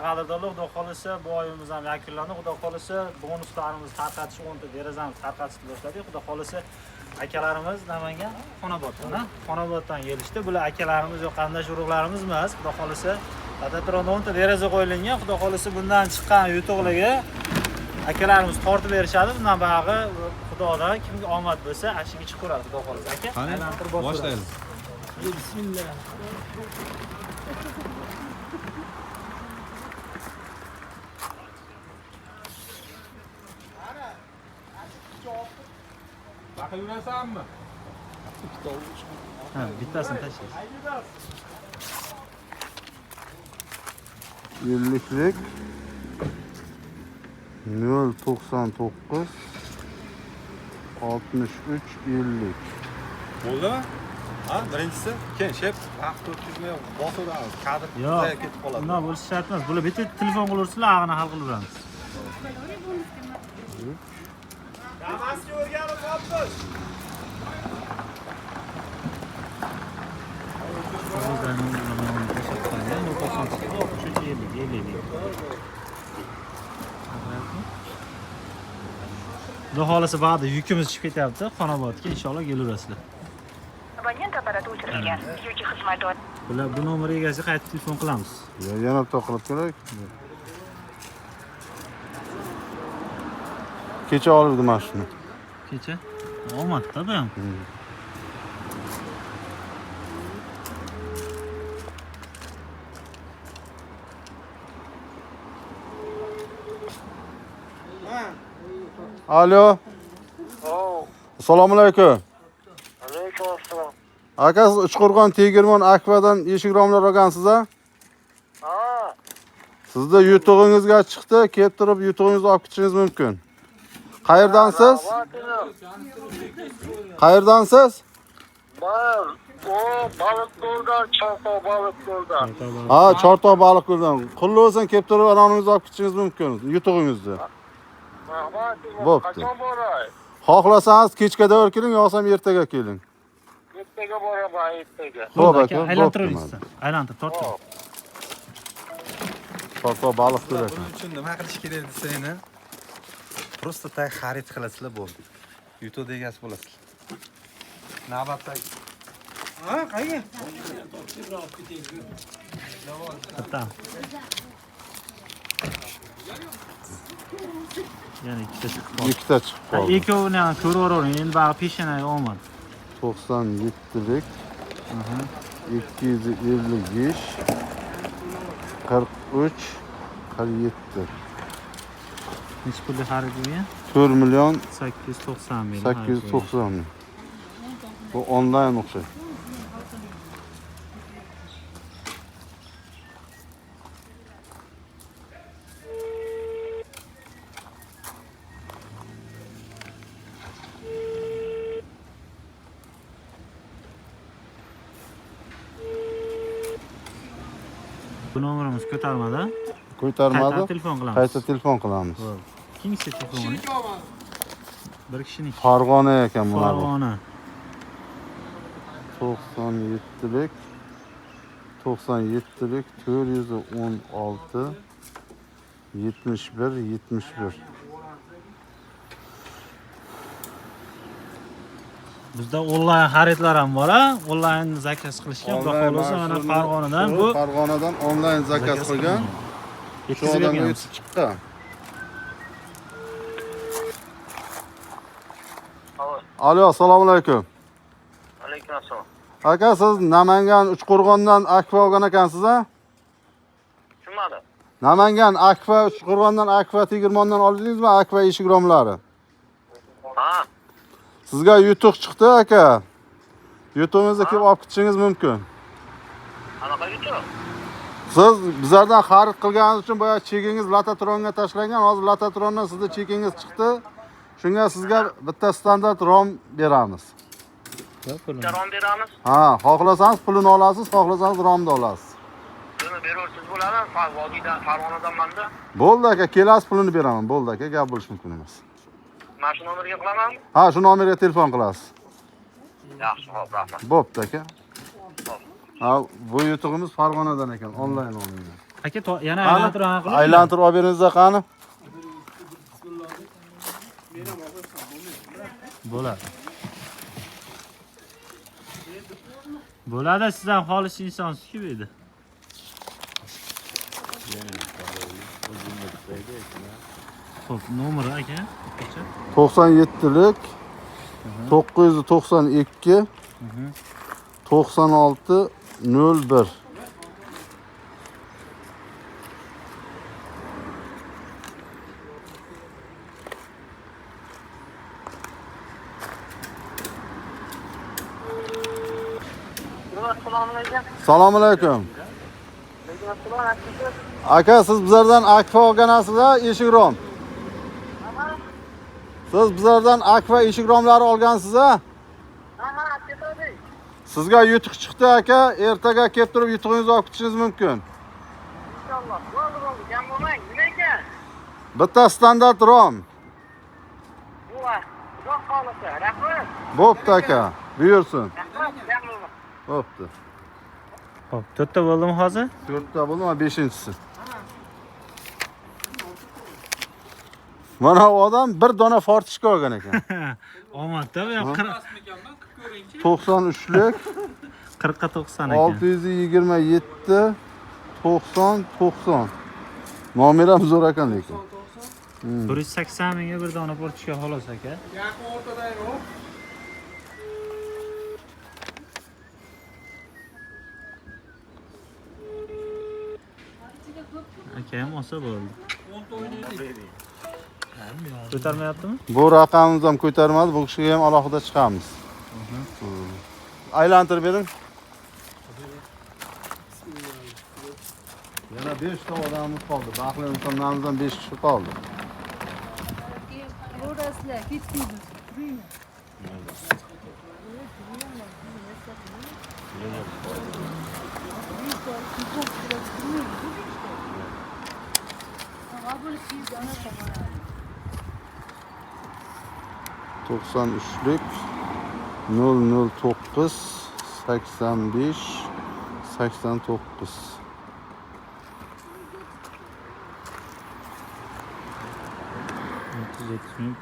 Qadrdonlar, xudo xolisa bu oyimiz ham yakunlandi. Xudo xolisa bonuslarimizni tarqatish, 10 ta derazamiz tarqatishni boshladik. Xudo xolisa akalarimiz Namangan Xonoboddan, Xonoboddan kelishdi. Bular akalarimiz yo'q, qanday urug'larimiz emas. Xudo xolisa Latatronda 10 ta deraza qo'yilgan. Xudo xolisa bundan chiqqan yutuqlarga akalarimiz tortib berishadi. Bundan bag'i Xudodan kimga omad bo'lsa, ashiga chiqib ko'radi. Xudo xolisa aka. Aylantirib boshlaymiz. Bismillah. Bakılasanmı? Ha, bittasini tashlaysiz. Yilliklik 0.99 63 50. Bo'ldi? Ha, birinchisi keyin shep vaqt o'tkazmay bosuvdamiz. Kadr Yo'q, ketib qoladi. bundan bo'lishi shart emas. Bular bitta telefon qilaversizlar, ag'ini hal qilib beramiz. Damasga o'rganib qolibmiz. Xudo xolisa ba'da yukimiz chiqib ketyapti. Xonobodga inshaalloh kelaverasizlar. Abonent apparati o'chirilgan. Yoki xizmat Bular bu nomer egasiga qayta telefon qilamiz. Yana bitta qilib kerak. Kecha oldim mana shuni. Kecha omadda bu ham. Alo. Assalomu alaykum. Alaykum assalom. Aka, siz Uchqo'rg'on Tegirmon Akvadan eshik romlar olgansiz a? Ha, Sizda yutug'ingizga chiqdi, kelib turib yutug'ingizni olib ketishingiz mumkin. Qayerdansiz? Qayerdansiz? ben o balık ko'ldan, Chortoq balık ko'ldan. Ha, Chortoq baliq ko'ldan. Qulli bo'lsin, kelib turib anoningizni olib ketishingiz mumkin, yutug'ingizni. Bo'pti. Qachon boray? Xohlasangiz kechga davr keling, yo'qsa ertaga keling. Ertaga boraman, ertaga. Xo'p aka, aylantiravering. Aylantirib tortib. Chortoq baliq ko'lak. Buning uchun nima qilish kerak desangni? Просто так xarid qilasizlar bo'ldi. YouTube egasi bo'lasizlar. Navbatdagi. Ha, qayga? Tamam. Yana ikkita chiqib qoldi. Ikkita chiqib qoldi. Ikkovini ham ko'ravering. Endi bag'i peshanaga olmadi. 97lik 255 43 47 Necha pulga xarid qilgan? 4 million 890 ming. 890 ming. Bu onlayn o'xshaydi. Bu nomerimiz ko'tarmadi. Ko'tarmadi. Qayta telefon qilamiz. Qayta telefon qilamiz. Kimga telefon qiling? Bir kishiniki. Farg'ona ekan bular. Farg'ona. 97lik 97lik 416 71 71. Bizda onlayn xaridlar ham bor, onlayn zakaz qilishga xudo xolasa mana Farg'onadan onlayn zakaz qilgan. Shu odamga yetib chiqqan. Alo, assalomu alaykum. Alaykum assalom. Aka, siz Namangan Uchqo'rg'ondan akva olgan ekansiz a? Tushunmadi. Namangan akva Uchqo'rg'ondan akva Tegirmondan oldingizmi akva eshik romlari? Ha, Sizga yutuq chiqdi aka. Yutug'ingizni kelib olib ketishingiz mumkin. qanaqa yutuq? Siz bizlardan xarid qilganingiz uchun boya chekingiz Latatronga tashlangan. Hozir Latatrondan sizda chekingiz chiqdi. Shunga sizga bitta standart rom beramiz. Rom beramiz. Ha, xohlasangiz pulini olasiz, xohlasangiz romni olasiz. Buni berursiz bo'ladi. Farg'onadanmanda. Bo'ldi aka, kelasiz pulini beraman. Bo'ldi aka, gap bo'lish mumkin emas. Mana shu nomerga qilaman. Ha, shu nomerga telefon qilasiz. Yaxshi, xo'p, rahmat. Bo'pti aka. Ha, bu yutug'imiz Farg'onadan ekan, onlayn olingan. Aka yana Qani? aylantirib Aylantirib olib beringizlar qani. bo'ladi. Bo'ladi, siz ham xolis insonsiz-ku bu yerda. Xo'p, nomeri aka? 97lik 992 96 01. Assalomu alaykum. Assalomu alaykum. Aka, siz bizlardan akfa olganasizlar, eshik rom. Siz bizlardan akfa eshik romlari olgansiz-a? Sizga yutuq chiqdi aka, ertaga kelib turib yutug'ingizni olib ketishingiz mumkin. Inshaalloh. Bo'ldi, gam bo'lmang. Nima ekan? Bitta standart rom. Buva, xudo xolisa. Rahmat. Bo'pti aka, buyursin. Rahmat, gam bo'lmang. Bo'pti. Xo'p, 4 ta bo'ldimi hozir? 4 ta bo'ldi, mana 5-inchisi. Mana u odam bir dona fortishka olgan ekan. Omadda bu 93lik 40 ga 90 ekan. 627 90 90. Nomeri ham zo'r ekan lekin. 180 mingga bir dona portishka xolos aka. Aka ham olsa bo'ldi. Ko'tarmayaptimi? Bu raqamimiz ham ko'tarmadi, bu kishiga ham alohida chiqamiz. Aylantirib bering. Yana 5 ta odamimiz qoldi. Baxtli insonlarimizdan 5 kishi qoldi. Orasılar hiç değil. Doksan üçlük 009 85 89.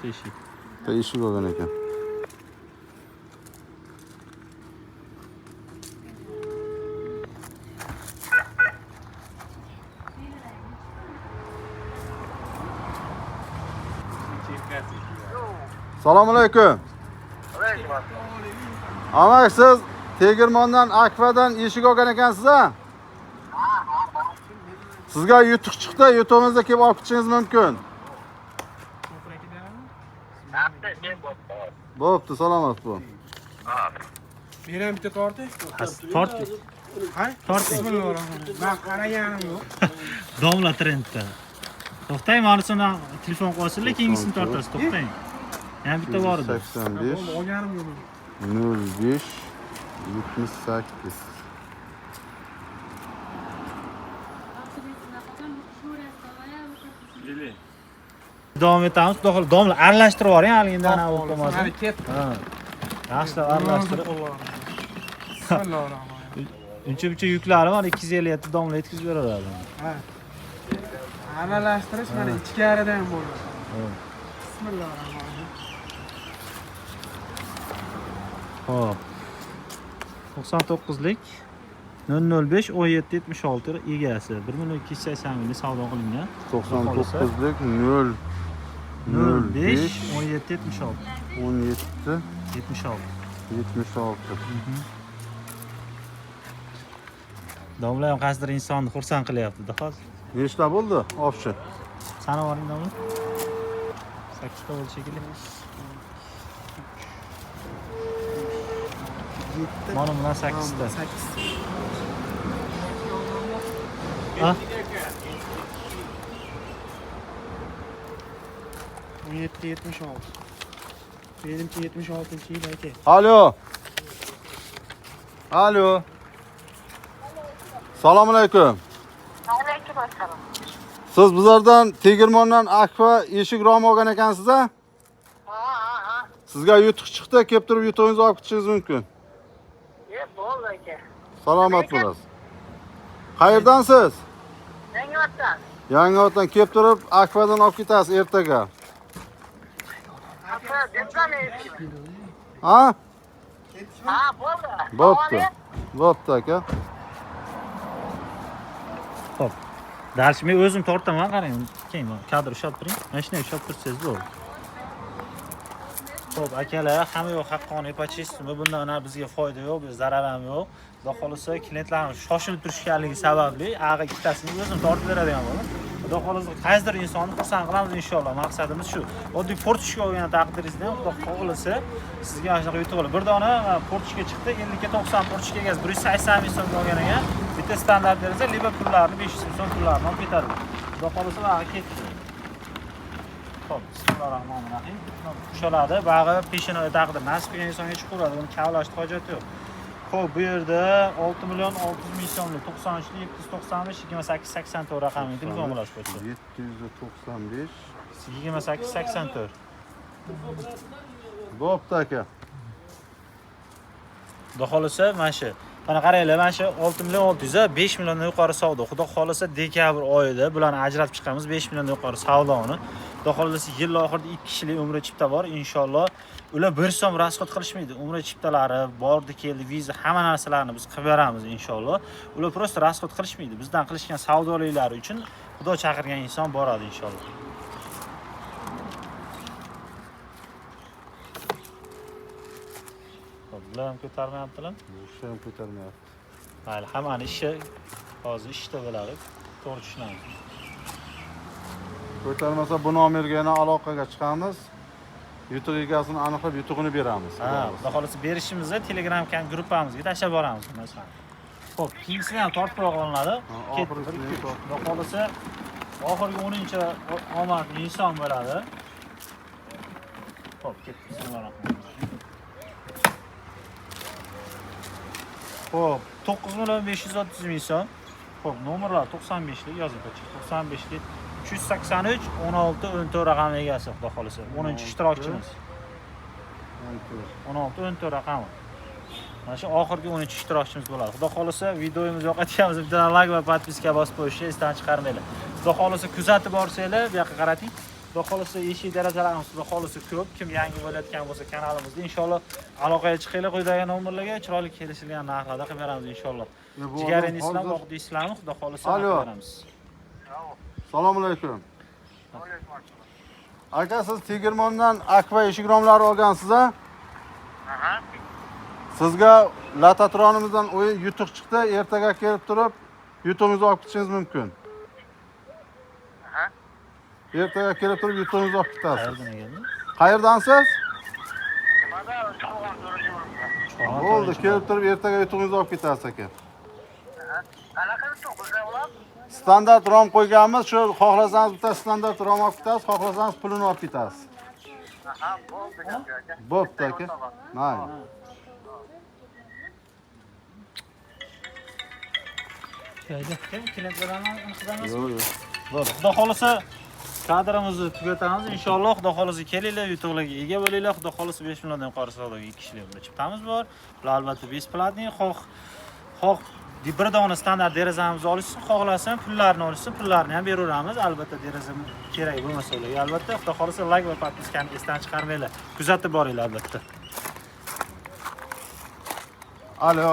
Teşekkür. Eshik olgan ekan. Assalomu alaykum. Alaykum assalom. Amak, siz Tegirmondan Akfadan eshik olgan ekansiz-a? Sizga yutuq chiqdi, yutug'ingizni kelib olib ketishingiz mumkin. Bo'pti, salomat bo'ling. Beram bitta torti. Tort. Hay? Torting. Ben qaraganim yo'q. Domla trendda. To'xtang, mana shuni telefon qo'ysinlar, keyingisini tortasiz, to'xtang. Yana bitta bor edi. 85 Olganim yo'q. 05 78. Davom etamiz. Xudo xohlasa domla aralashtirib yuboring, haligindan ana o'tmasin. Hadi ket. Ha. Yaxshi aralashtirib. Bismillahirrahmanirrahim. Uncha-buncha yuklari bor, 257 domla yetkazib beraveradi. Ha. Aralashtirish mana ichkaridan bo'ladi. Bismillahirrahmanirrahim. Xo'p. 99lik 005 17 76 egasi 1280 ming savdo qilingan. 99lik 0 05 17 76 17 76. 76. Domla ham qasdir insonni xursand qilyapti-da hozir. Nechta bo'ldi? Option. Sana boring domla. 8 ta bo'ldi shekilli. Mana bilan 8 ta. 8. Ha? 17-76. Benimki 76-yil aka. Alo. Alo. Assalomu alaykum. Alaykum assalom. Siz bizlardan Tegirmondan Akfa eshik rom olgan ekansiz-a? Ha. Sizga yutuq chiqdi, kelib turib yutug'ingizni olib ketishingiz mumkin. Bo'ldi aka. Salomat bo'lasiz. Qayerdansiz? Yangiotdan. Yangiotdan kelib turib, Akfadan olib ketasiz ertaga. Aka, debdan eskimi? Ha? Ha, bo'ldi. Bo'pti. Bo'pti aka. Xo'p. Dars men o'zim tortaman, qarang. Keyin kadr ushlab turing. Mana shunday ushlab tursangiz bo'ldi. Xo'p, akalar, hamma yo'q haqqoniy ipotechistmi? Bundan nari bizga foyda yo'q, biz zarar ham yo'q. Xudo xolisa klientlarimiz shoshilib turishganligi sababli ag'a ikkitasini o'zim tortib beradigan bo'ldim. Xudo xolisa qaysidir insonni xursand qilamiz inshaalloh. Maqsadimiz shu. Oddiy portishga olgan taqdiringizda ham xudo xolisa sizga mana shunaqa yutuqlar. Bir dona portishga chiqdi, 50 ga 90 portishga egasi 180 ming so'm olgan ekan. Bitta standart deraza, liba pullarni 500 ming so'm pullarni olib ketadi. Xudo xolisa ag'a ketdi. Xo'p, bismillahirrohmanirrohim. Ushaladi, bag'i peshona taqdir nasib qilgan insonga chiqaveradi. Uni kavlashni hojati yo'q. Xo'p, bu yerda 6 million 600 ming so'mlik 93 795 28 84 raqamli telefon bo'lasiz bo'lsa. 795 28 84. Bo'pti aka. Xudo xolisa mana shu. Mana qaranglar, mana shu 6 million 600 5 milliondan yuqori savdo. Xudo xolisa dekabr oyida bularni ajratib chiqamiz 5 milliondan yuqori savdoni. Xudo xolisa yil oxirida 2 kishilik umra chipta bor. Inshaalloh ular 1 so'm rasxod qilishmaydi. Umra chiptalari, bordi keldi, viza, hamma narsalarni biz qilib beramiz inshaalloh. Ular prosta rasxod qilishmaydi. Bizdan qilishgan savdoliklari uchun Xudo chaqirgan inson boradi inshaalloh. Xo'p, bular ham ko'tarmayaptilar. O'sha ham ko'tarmayapti. Mayli, hammani ishi hozir ishda bo'ladi. To'g'ri tushunamiz. Ko'tarmasa bu nomerga yana aloqaga chiqamiz. Yutuq egasini aniqlab yutug'ini beramiz. Ha, xudo xolisa berishimizda Telegram gruppamizga tashlab boramiz masalan. Xo'p, keyingisini ham tortib olinadi. Xudo xolisa oxirgi 10-omadli inson bo'ladi. Xo'p, ketdi. Bismillahirrohmanirrohim. Xo'p, 9 million 530 ming so'm. Xo'p, nomerlar 95 lik yozib qo'ying. 95 lik 383 16 14 raqami egasi xudo xolisa. 10-ishtirokchimiz. 16 14 raqami. Mana shu oxirgi 13-ishtirokchimiz bo'ladi. Xudo xolisa videomiz yoqayotganimiz bitta like va podpiska bosib qo'yishni esdan chiqarmanglar. Xudo xolisa kuzatib borsanglar, bu yoqqa qarating. Xudo xolisa eshik derazalarimiz xudo xolisa ko'p. Kim yangi bo'layotgan bo'lsa kanalimizda inshaalloh aloqaga chiqinglar, quyidagi nomerlarga chiroyli kelishilgan narxlarda qilib beramiz inshaalloh. Jigarin islom, vaqti islom, xudo xolisa qilib beramiz. Assalomu alaykum. Aka, siz tegirmondan akva eshik romlari olgansiz-a? Aha. Sizga latatronimizdan yutuq chiqdi. Ertaga kelib turib, yutuğunuzu olib ketishingiz mumkin. Aha. Ertaga kelib turib, yutuğunuzu olib ketasiz. Qayerdan keldi? Qayerdansiz? Nimada Cho'g'on turishimiz. Bo'ldi, kelib turib, ertaga yutuğunuzu olib ketasiz aka. Qanaqa yutuq bizda ular? Standart rom qo'yganmiz, shu xohlasangiz bitta standart rom olib ketasiz, xohlasangiz pulini olib ketasiz. Aha, bo'ldi aka. Bo'pti aka. Mayli. Kim klientlarni qizamas? Yo'q, yo'q. Bo'ldi. Xudo xolisa kadrimizni tugatamiz. Inshaalloh Xudo xolisa kelinglar, yutuqlarga ega bo'linglar. Xudo xolisa 5 milliondan yuqori savdoga 2 kishilik umra chiptamiz bor. Bular albatta besplatniy. Xoh bir dona standart derazamizni olishsin, xohlasin pullarni olishsin, pullarni ham beraveramiz. Albatta deraza kerak bo'lmasa ularga. Albatta Xudo xolisa like va podpiskani esdan chiqarmanglar. Kuzatib boringlar albatta. Alo.